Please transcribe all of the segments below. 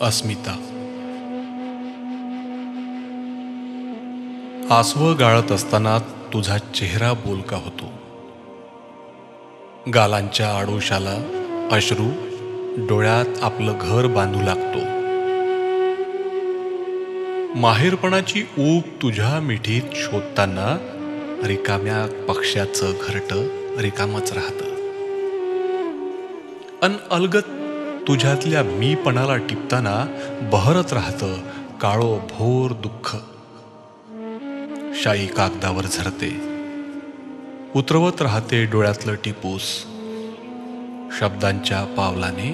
अस्मिता. आसवं गाळत असताना तुझा चेहरा बोलका होतो. गालांच्या आडोशाला अश्रू डोळ्यात आपलं घर बांधू लागतो. माहेरपणाची ऊब तुझ्या मिठीत शोधताना रिकाम्या पक्ष्याचं घरटं रिकामच राहतं. अलगत तुझ्यातल्या मीपणाला टिपताना बहरत राहतं काळोभोर दुःख. शाई कागदावर झरते, उतरवत राहते डोळ्यातलं टिपूस. शब्दांच्या पावलाने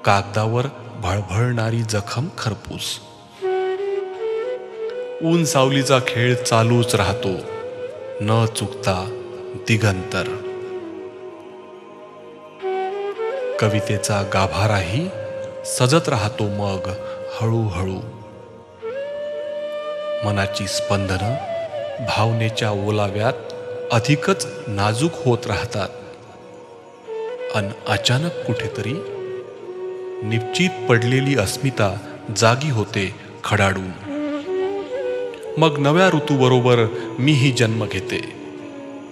कागदावर भळभळणारी जखम खरपूस. ऊन सावलीचा खेळ चालूच राहतो, न चुकता दिगंतर. कवितेचा गाभाराही सजत राहतो मग हळूहळू. मनाची स्पंदनं भावनेच्या ओलाव्यात अधिकच नाजूक होत राहतात. अचानक कुठेतरी निश्चित पडलेली अस्मिता जागी होते खडाडून. मग नव्या ऋतूबरोबर मीही जन्म घेते.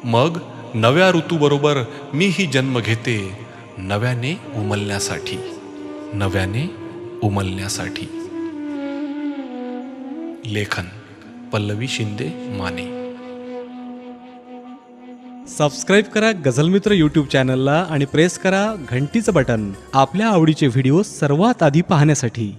मग नव्या ऋतूबरोबर मीही जन्म घेते. नव्याने उमलण्यासाठी, नव्याने उमलण्यासाठी. लेखन पल्लवी शिंदे माने. सबस्क्राईब करा गझल मित्र यूट्यूब चॅनलला आणि प्रेस करा घंटीचं बटन आपल्या आवडीचे व्हिडिओ सर्वात आधी पाहण्यासाठी.